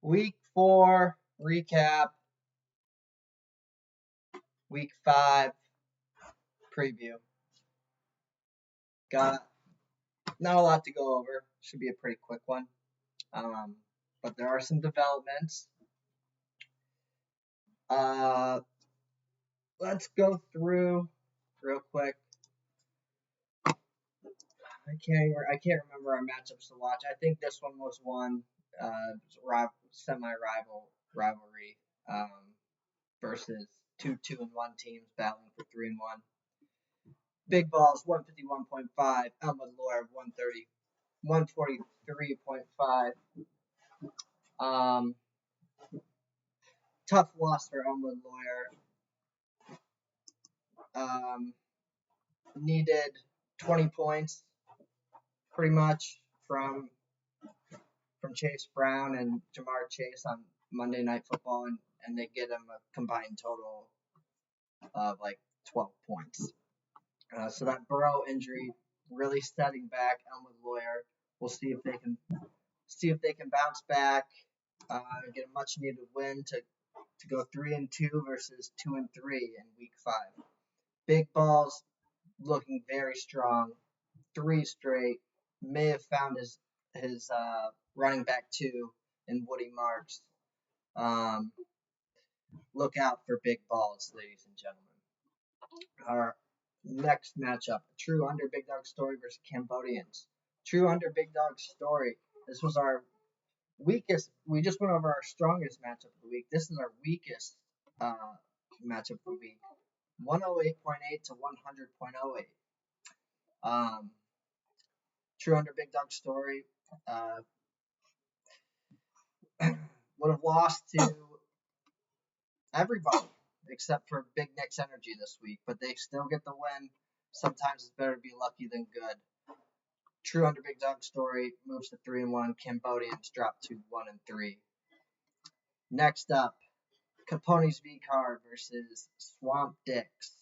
Week 4 recap, week 5 preview. Got not a lot to go over. Should be a pretty quick one. But there are some developments. Let's go through real quick. I can't remember our matchups to watch. I think this one was one semi-rival rivalry versus 2-2-1 teams battling for 3-1. Big Balls 151.5, Elmwood Lawyer 143.5. Tough loss for Elmwood Lawyer. Needed 20 points pretty much from Chase Brown and Jamar Chase on Monday Night Football, and they get him a combined total of like 12 points. So that Burrow injury really setting back Elmwood Lawyer. We'll see if they can bounce back, get a much needed win to go 3-2 versus 2-3 in week 5. Big Balls looking very strong, 3 straight. May have found his running back 2 in Woody Marks. Look out for Big Balls, ladies and gentlemen. Our next matchup, True Under Big Dog Story versus Cambodians. True Under Big Dog Story. This was our weakest. We just went over our strongest matchup of the week. This is our weakest matchup of the week. 108.8 to 100.08. True Under Big Dog Story would have lost to everybody except for Big Nick's Energy this week, but they still get the win. Sometimes it's better to be lucky than good. True Under Big Dog Story moves to 3-1. Cambodians drop to 1-3. Next up, Capone's V Card versus Swamp Dicks.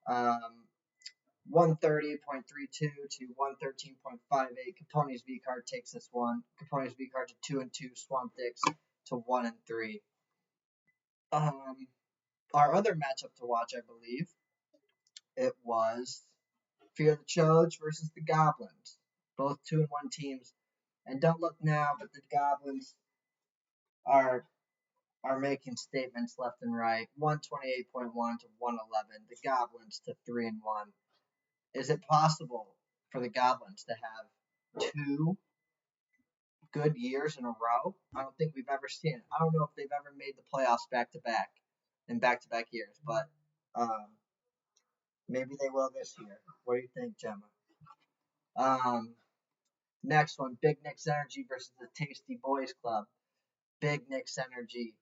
130.32 to 113.58. Capone's V Card takes this one. Capone's V Card to 2-2. Swamp Dicks to 1-3. Our other matchup to watch, I believe, it was Fear the Choge versus the Goblins. Both 2-1 teams. And don't look now, but the Goblins are making statements left and right. 128.1 to 111. The Goblins to 3-1. Is it possible for the Goblins to have 2 good years in a row? I don't think we've ever seen it. I don't know if they've ever made the playoffs back-to-back in back-to-back years, but maybe they will this year. What do you think, Gemma? Next one, Big Nick's Energy versus the Tasty Boys Club. Big Nick's Energy.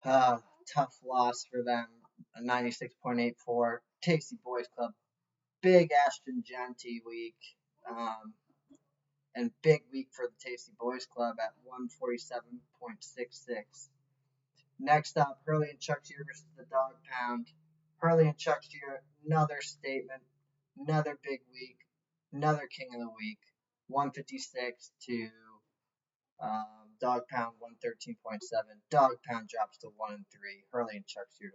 Tough loss for them. 96.84. Tasty Boys Club. Big Ashton Genty week. And big week for the Tasty Boys Club at 147.66. Next up, Hurley and Chuck's versus the Dog Pound. Hurley and Chuck's another statement, another big week, another King of the Week. 156 to Dog Pound 113.7. Dog Pound drops to 1-3. Hurley and Chuck's to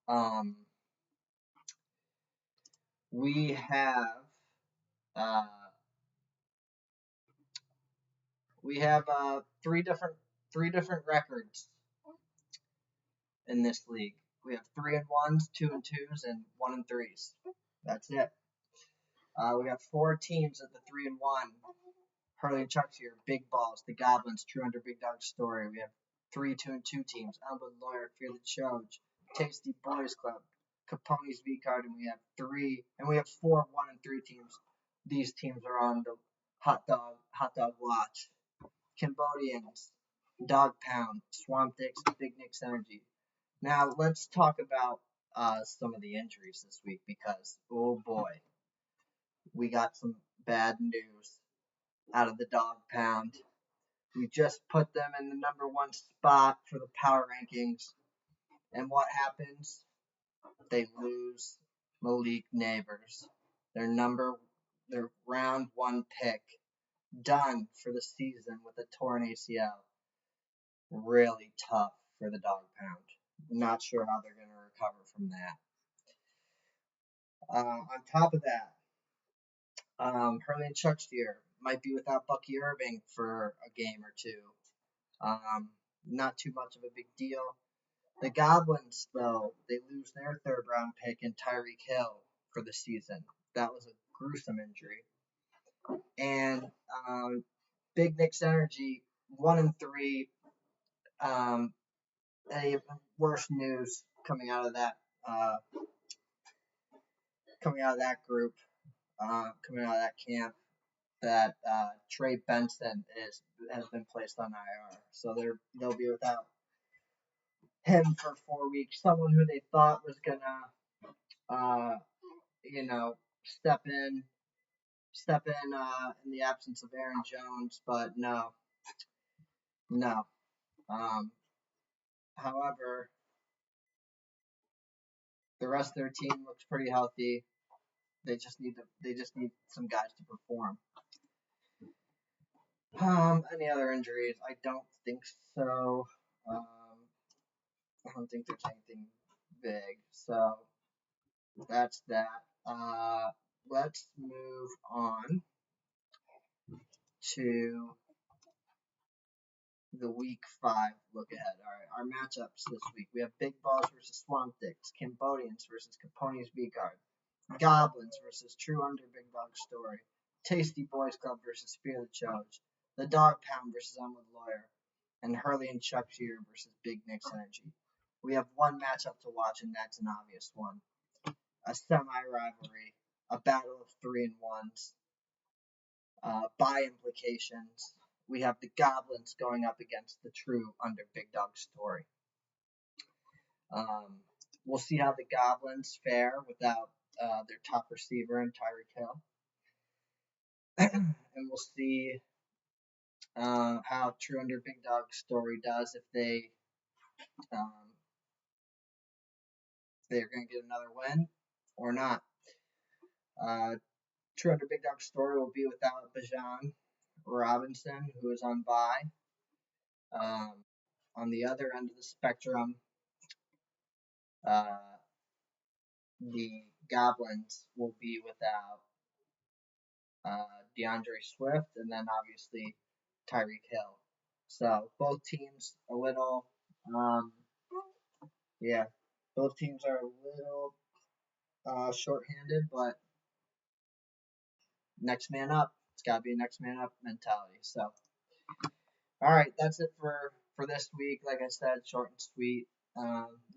3-1. We have three different records in this league. We have 3-1s, 2-2s, and 1-3s. That's it. We got 4 teams at the 3-1. Hurley and Chuck's Big Balls, the Goblins, True Under Big Dog Story. We have 3 2-2 teams. Elmwood Lawyer, Fear the Choge, Tasty Boys Club, Capone's V Card, and we have 4 1-3 teams. These teams are on the hot dog watch. Cambodians, Dog Pound, Swamp Dicks, Big Nick's Energy. Now let's talk about some of the injuries this week because oh boy, we got some bad news out of the Dog Pound. We just put them in the number 1 spot for the power rankings, and what happens? They lose Malik Neighbors, their round 1 pick. done for the season with a torn ACL. Really tough for the Dog Pound. Not sure how they're going to recover from that. On top of that, Hurley and Chucksteer might be without Bucky Irving for a game or two. Not too much of a big deal. The Goblins, though, they lose their third-round pick in Tyreek Hill for the season. That was a gruesome injury. And Big Nick's Energy, 1-3. Any worse news coming out of that group, coming out of that camp, that Trey Benson has been placed on IR, so they'll be without him for 4 weeks. Someone who they thought was gonna, step in in the absence of Aaron Jones, but no. However, the rest of their team looks pretty healthy. They just need some guys to perform. Any other injuries? I don't think so. I don't think there's anything big. So that's that. Let's move on to the week 5 look ahead. All right, our matchups this week. We have Big Balls versus Swamp Dicks, Cambodians versus Caponi's V-Guard, Goblins versus True Under Big Dog Story, Tasty Boys Club versus Fear the Choge, The Dog Pound versus Elmwood Lawyer, and Hurley and Chucksteer versus Big Nick's Energy. We have one matchup to watch, and that's an obvious one. A semi-rivalry, a battle of 3-1s, by implications. We have the Goblins going up against the True Under Big Dog Story. We'll see how the Goblins fare without their top receiver in Tyreek Hill. And we'll see how True Under Big Dog Story does if they're going to get another win or not. True Under Big Dog Story will be without Bijan Robinson, who is on bye. On the other end of the spectrum, the Goblins will be without DeAndre Swift, and then obviously Tyreek Hill. So both teams a little, both teams are a little shorthanded, but next man up. It's got to be a next man up mentality. So, all right, that's it for this week. Like I said, short and sweet.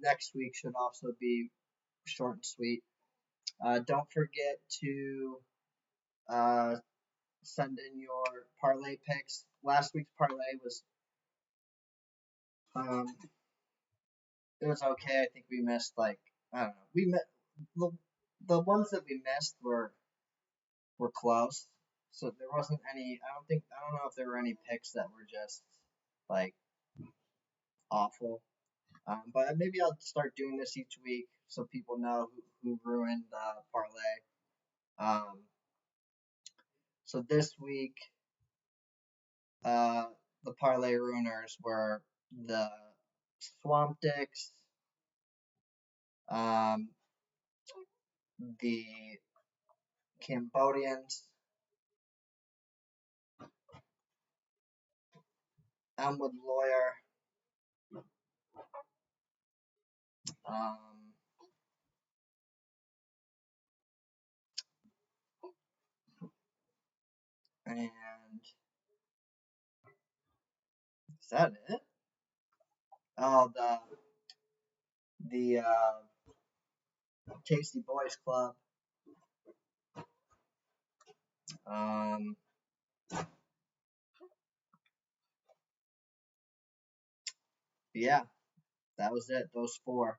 Next week should also be short and sweet. Don't forget to send in your parlay picks. Last week's parlay was it was okay. I think we missed I don't know. The ones that we missed were close. So there wasn't any. I don't know if there were any picks that were just awful. But maybe I'll start doing this each week so people know who ruined the parlay. So this week, the parlay ruiners were the Swamp Dicks, the Cambodians, Elmwood Lawyer, and is that it? Oh, the Tasty Boys Club. Yeah, that was it. Those 4.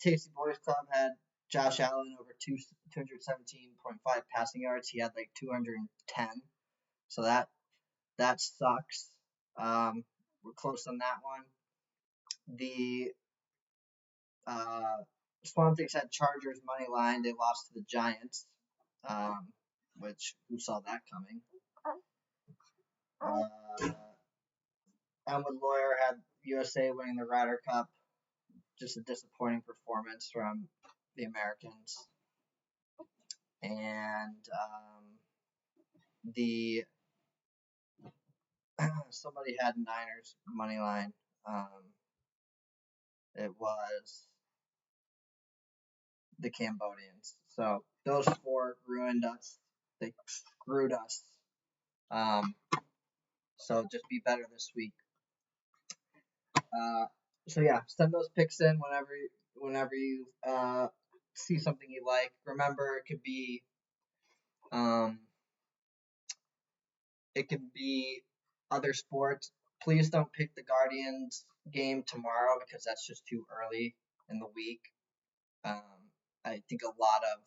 Tasty Boys Club had Josh Allen over 217.5 passing yards. He had 210. So that sucks. We're close on that one. The Swamp Dicks had Chargers money line. They lost to the Giants, which who saw that coming? Elmwood Lawyer had USA winning the Ryder Cup. Just a disappointing performance from the Americans. And the somebody had Niners money line. It was the Cambodians. So those four ruined us. They screwed us. So just be better this week. So yeah, send those picks in whenever you see something you like. Remember, it could be other sports. Please don't pick the Guardians game tomorrow because that's just too early in the week. I think a lot of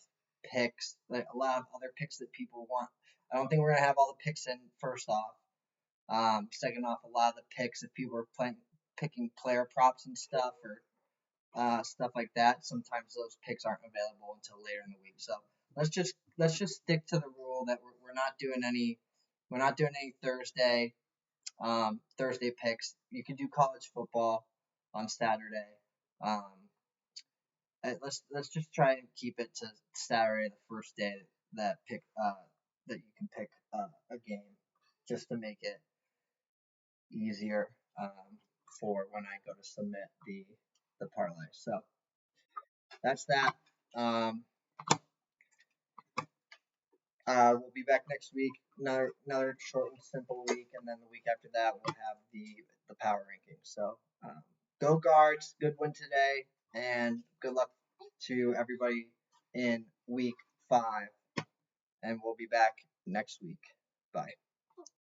picks, like a lot of other picks that people want. I don't think we're gonna have all the picks in first off. Second off, a lot of the picks, if people are picking player props and stuff or stuff like that, sometimes those picks aren't available until later in the week. So let's just stick to the rule that we're not doing any Thursday picks. You can do college football on Saturday. Um, let's just try and keep it to Saturday, the first day that you can pick a game, just to make it easier for when I go to submit the parlay. So that's that. We'll be back next week. Another short and simple week, and then the week after that we'll have the power rankings. So go Guards! Good win today, and good luck to everybody in week 5. And we'll be back next week. Bye.